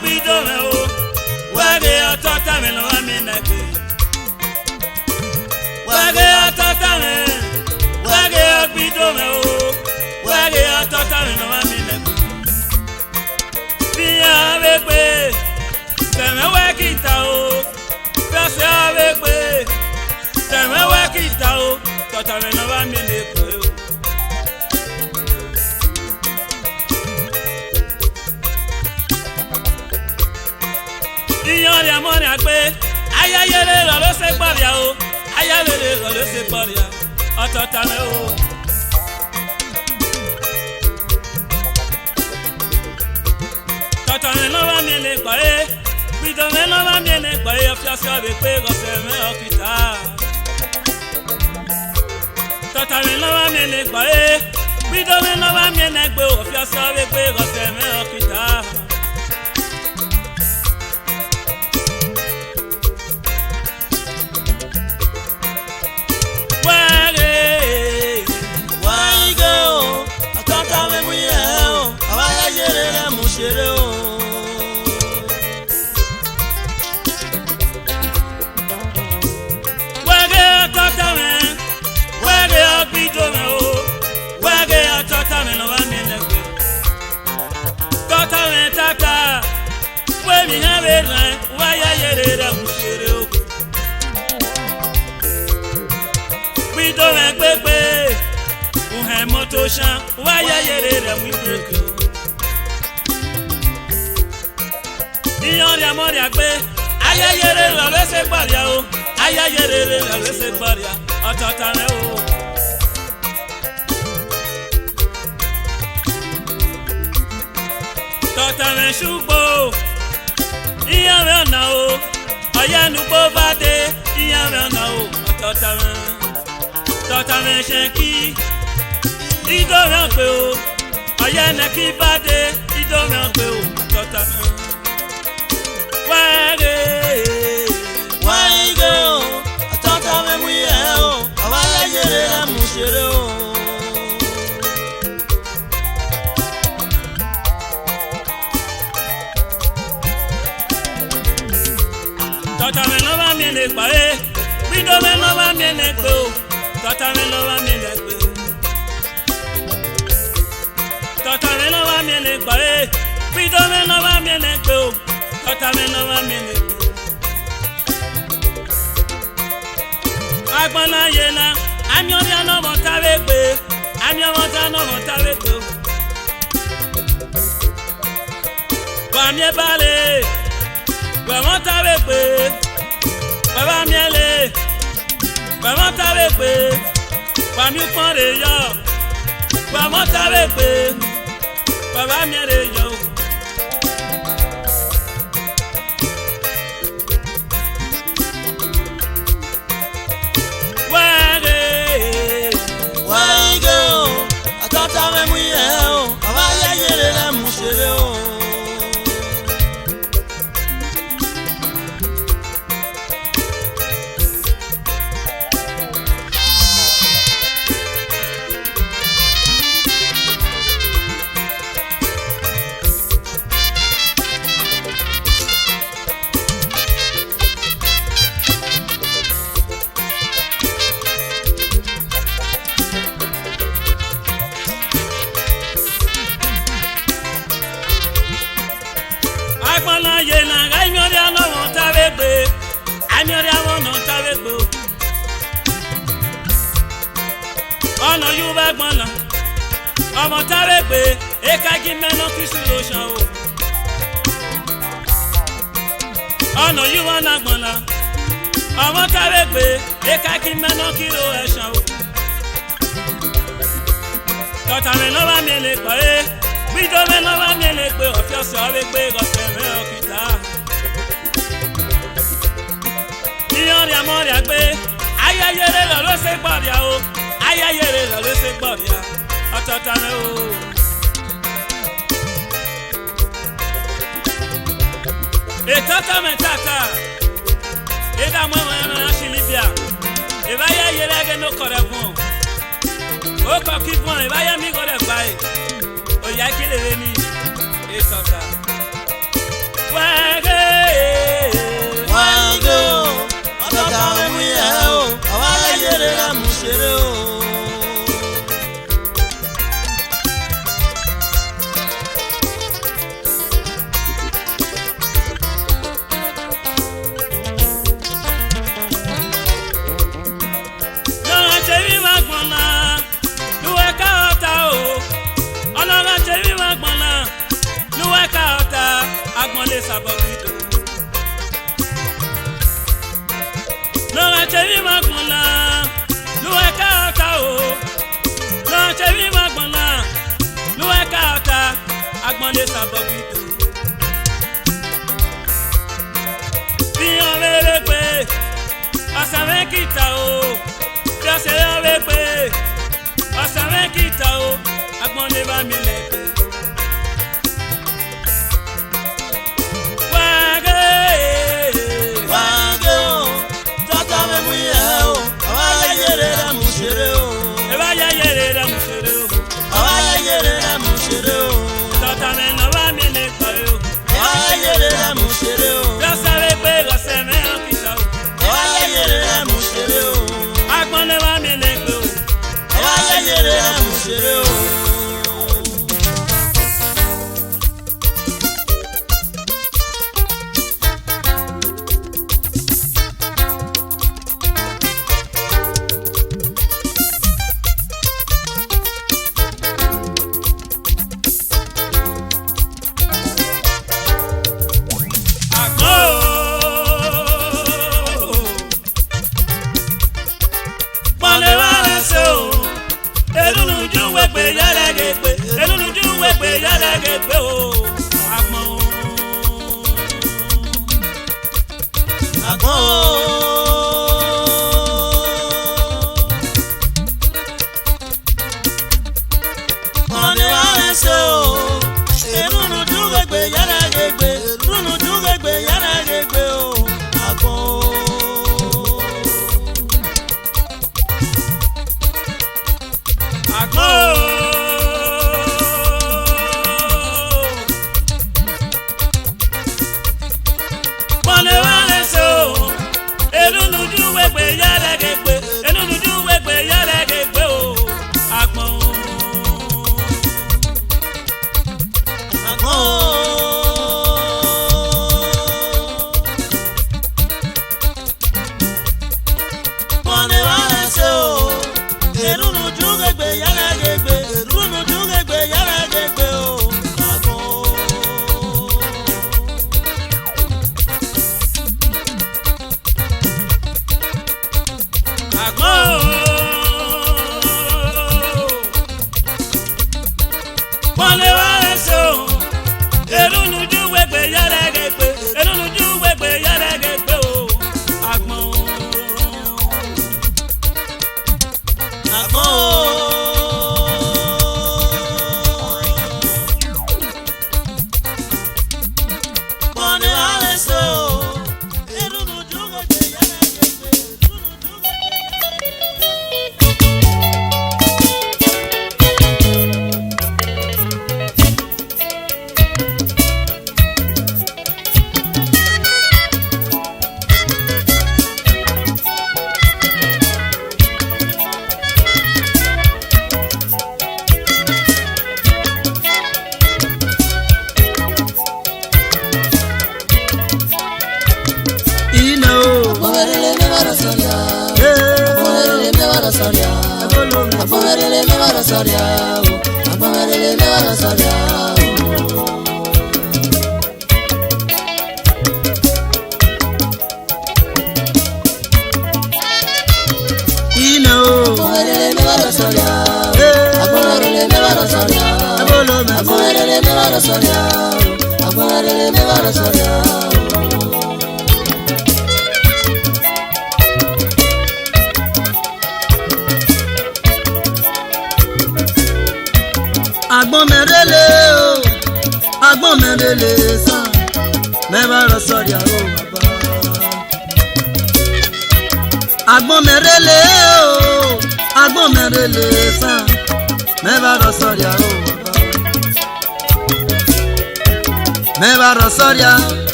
gbido me o wage otota me no ami negbe wage otota me wage gbido me o wage otota me no ami negbe bi ave pe teme we kita o fese ave pe teme we kita o tota me no ami negbe Iyan ri amori agbe ayayere lo se gboria o ayayere lo se gboria otota me o tota me no va mi le gbo e gbido me no va mi le gbo e ofiose be pe go se me okita tota me no va mi le gbo e gbido me no va mi le gbo ofiose be pe go se me okita Moto shan waya yere re mu break Iyan ri amori agbe ayayere lo se gboria o ayayere lo se gboria otota me o tota me sugbo iyan me na o ayanu bo bade iyan me na o tota me shenki Idoran pe o ayana ki bade idoran pe o tota wage wage o tota me mu ye o awaya yere la mu sere o tota me no va mi le pa e bido me no va mi le pe o tota me no va mi le pe Tota me no va mi le gba e bido me no va mi le gbe o tota me no va mi le gbe Agbona yena ami ori ana mo tawe gbe ami mo ta no mo tawe gbe o Wa mi bale wa mo tawe gbe Baba mi ele wa mo tawe gbe wa mi pon re yo wa mo tawe gbe Baba mi re yo wage o atata me mu ye o awaya yere la mu sere o Agbona yena anyori ana mo tawe gbe anyori awon no tawe gbe Ono yu ba gbona Omo tawe gbe e ka gi meno kisu lo shan o Ono yu wana gbona Omo tawe gbe e ka gi meno kilo e shan o Tota me no va mi le gba e Bido me no va mi le gbe ofiose ave gbe go se me okita Iyan ri amori agbe ayayere lo se gboria o ayayere lo se gboria otota me o Etata me tata Eda mo na shilibia E va ayayere ge no korevun O ko ki bon e va ya mi go de gba e O ya kele re ni etata agbọ̀nlé sàbọ̀kìtò. lọ́wọ́ ṣẹ́bí máa gbọ̀n la lọ́wọ́ ẹ̀ka ọ̀tá o lọ́wọ́ ṣẹ́bí máa gbọ̀n la lọ́wọ́ ẹ̀ka ọ̀tá agbọ̀nlé sàbọ̀kìtò. bí wọ́n wéré pé ọ̀sán mẹ́kìtà o bí ọ̀sẹ̀ yọ wé pé ọ̀sán mẹ́kìtà o agbọ̀nlé bá mi lẹ̀ pé.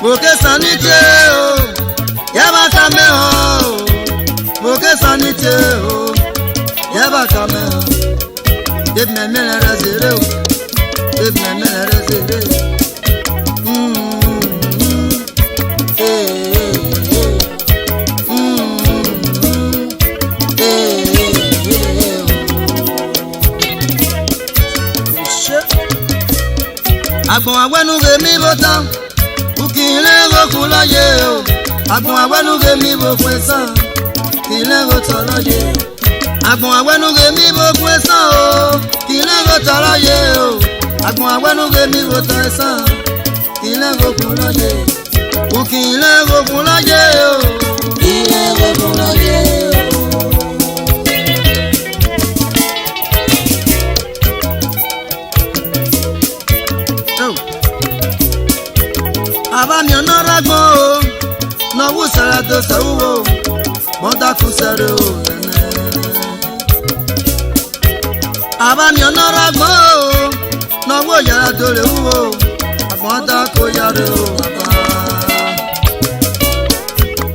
Porque sanite o, ya va a Oke sanite o, yaba kame o. Deb me la zere o, deb me la zere. Agbon agbenu ge mi botan, ukile go kulaye o. Agbon agbenu ge mi bo kwesan, kile go tolaye. Agbon agbenu ge mi bo kwesan o, kile go tolaye o. Agbon agbenu ge mi bo kwesan, kile go kulaye. Ukile go kulaye o, kile go kulaye o. Abami onaragbon o, no wusara to sawuwo, monta kusere o. Abami onaragbon o, no wo yara to le wuwo, monta ko yare o.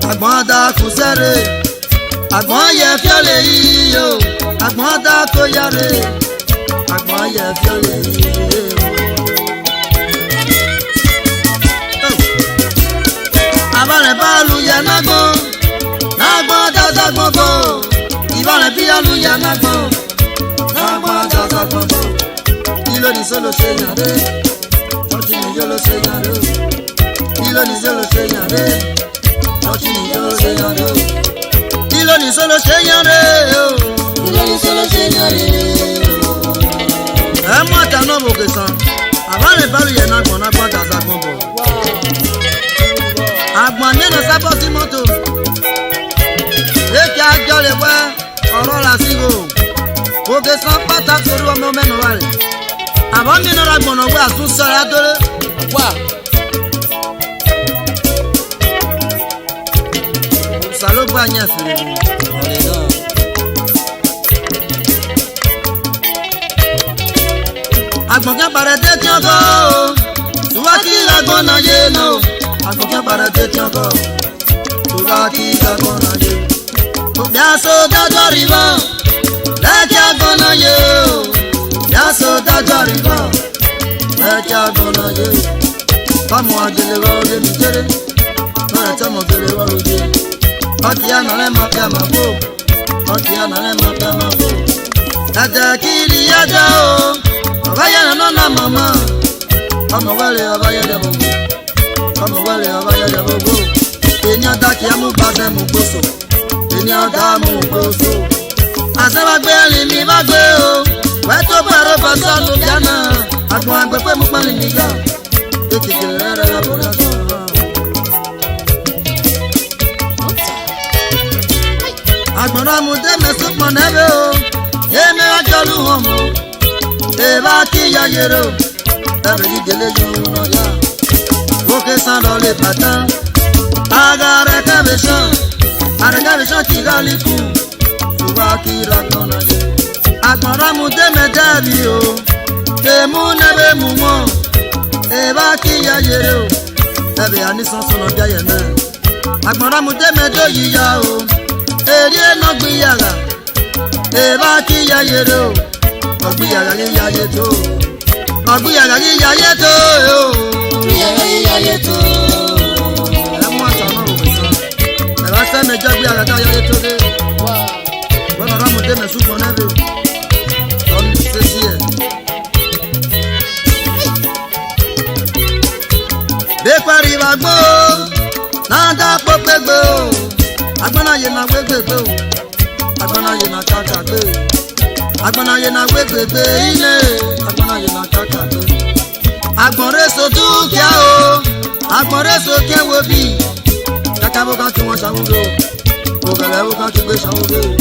Agbon da kusere, agbon ye fiole yi o, agbon da ko yare, agbon ye fiole yi o. Abale balu ya nagbon, nagbon dada gbogbo. Ibale bialu ya nagbon, nagbon dada gbogbo. Ilo ni solo se yare, ọtí ni yolo se yare o. Ilo ni solo se yare, ọtí ni yolo se yare o. Ilo ni solo se yare o. Ilo ni solo se yare o. Ẹ mọ àtànà bòkè san, abale balu ya nagbon, nagbon dada gbogbo. Agbon nínú sábọ́sí mọ́tò èkì àjọ lè wẹ́ ọ̀rọ̀ làásìgò òkè san pátá torí ọmọ mẹ́nu wà rẹ̀ àbọ̀ nínú agbọ̀nà wẹ́ àtúnṣọ́rẹ́ adóré wà. Sàlógbà yẹn fèrè ọ̀rẹ́ náà. Agbọ̀n kẹ́ parẹ́ dé tí ọkọ̀ o ìwádìí agbọ̀n náà yé náà. Agbọ̀n para te tianko, tuba ki agbọ̀n ye. Yaso dájọ́ riba, lẹ́kí agbọ̀n ye o. Yaso dájọ́ riba, lẹ́kí agbọ̀n ye. Bámu agele wa oge mi jere, lọ́rẹ̀ tẹ́ mọ̀ gele wa oge. Ọtí ànàlẹ́ máa fẹ́ máa bò, ọtí ànàlẹ́ máa fẹ́ máa bò. Ẹ̀jẹ̀ kiri yájá o, ọ̀bá yẹn nánà màmá. Ọmọ wẹ́lẹ̀ ọba yẹn dẹ̀ bọ̀. Ọmọ wẹ́lẹ̀ ọba yẹyẹ gbogbo. Ènìyàn dá kí á mú gbàgbé mú gbóso. Ènìyàn dá mú gbóso. Àṣẹ́wàgbé ẹ̀rìn mi bá gbé o. Wẹ́ tó pẹ̀rọ bọ̀ sọ́nù bíánà. Àgbọ̀n àgbẹ̀ pé mú pẹ́lú mi yá. Èkìkì rẹ̀ rẹ̀ lọ́bọ̀rẹ̀ sọ̀rọ̀. Àgbọ̀n náà mú dé mẹ́sùn pọ̀ nẹ́bẹ̀ o. Èmi àjọlù hàn mọ́. Èbá kí yá yẹrẹ o. Ẹ̀rẹ̀ yìí délé yóò náà yá. Oke san dans les patins, agare kavechan qui raliku, tuba ki rakona ye. Agbara mu deme debi o, temu nebe mumo, eba ki ya yere o, ebe ani sansono bia ye me. Agbara mu deme do yiya o, eri no gbiyaga, eba ki ya yere o, ogbiyaga ye ya ye to, ogbiyaga ye ya ye to o. Yaye to. Ẹ mú àtàwọn òwe sàn. Ẹ̀rọ sẹ́mi jẹ́ bí àgàtà yaye tó dé. Wọ́n lọ́rọ́ mu dé mẹ́sùn kan náà lè. Lọ́nà ṣe sí ẹ̀. Bí parí wa gbó, náà dá pópé gbó. Agbọ́náyé náà gbégbé gbó. Agbọ́náyé náà kàkà gbé. Agbọ́náyé náà gbégbé gbé ilé. Agbọ́náyé náà kàkà gbé. Agbọ̀nrẹ́ so dúkìá o, agbọ̀nrẹ́ so kẹ́wọ́ bí. Kàkà bó kan tí wọ́n ṣàwúgbé o, ògẹ̀lẹ̀ bó kan tí gbé ṣàwúgbé o.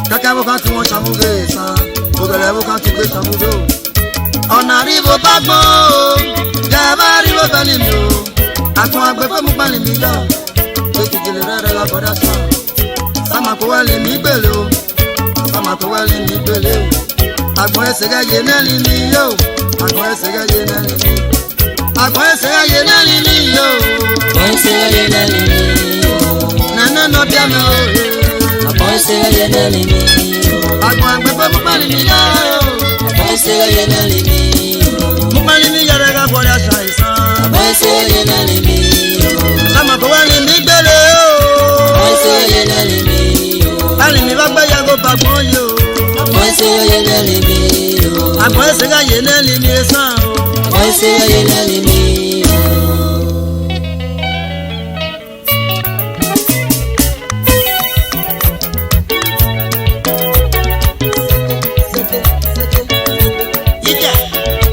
Kàkà bó kan tí wọ́n ṣàwúgbé sàn, ògẹ̀lẹ̀ bó kan tí gbé ṣàwúgbé o. Ọ̀nà àríwó bá gbọ́n o, jẹ̀bá àríwó bẹ́lí mi o. Àgbọ̀n àgbẹ̀ fẹ́ mú pálí mi yá o. Èkìtì lè rẹ̀ lábọ̀dá sàn. Sáma kò wẹ́lì mi gbèlè o, sáma kò wẹ́lì mi gbèlè o. Àgbọ̀n ẹsẹ̀ gẹ́gẹ́ nẹ́ẹ̀lì mi yó. Àgbọ̀n ẹsẹ̀ gẹ́gẹ́ nẹ́ẹ̀lì mi. Àgbọ̀n ẹsẹ̀ gẹ́gẹ́ nẹ́ẹ̀lì mi yó. Àgbọ̀n ẹsẹ̀ gẹ́gẹ́ nẹ́ẹ̀lì mi yó. Nana nọ bíà mi o. ye na le mi. Agbon agbefe mumali mi ya o. Abaise ye na le mi. Mumali mi yẹrẹ ka bọ̀rẹ̀ àṣàìsàn. Abaise ye na le mi. Sáma kò wá ní mi gbélé o. Abaise ye na le mi. Báyìí mi bá gbẹ́yà kó bàgbọ́n yìí o. Abaise ye na le mi. Agbon ẹsẹ̀ ká yé náà lè mi sàn o. Abaise ye na le mi.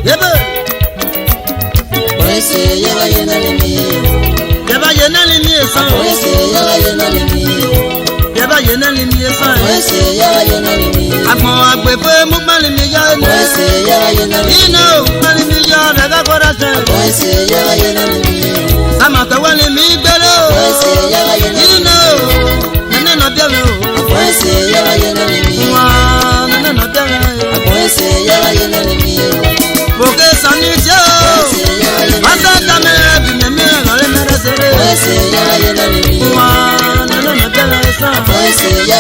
Yebe. Abaise ye na le mi. Yeba yé náà lè mi sàn o. Abaise ye na le mi. Yeba yé náà lè mi sàn o. Abaise ye na le mi. Agbon agbefe mumali mi ya o. Abaise ye na le mi. Ina o mumali mi ya rẹ̀ ká bọ̀rẹ̀ àṣà. Abaise ye na le mi. Sáma kò wá ní mi gbélé o. Abaise ye na le mi. Ina o nene na bia mi o. Abaise ye na le mi. Wa nene na bia mi o. Abaise ye na le mi. Porque sani tí o. Wasa dame bi meme lọrẹ mẹrẹ sere. Abaise ye na le mi. Wa nene na bia mi sàn. Abaise ye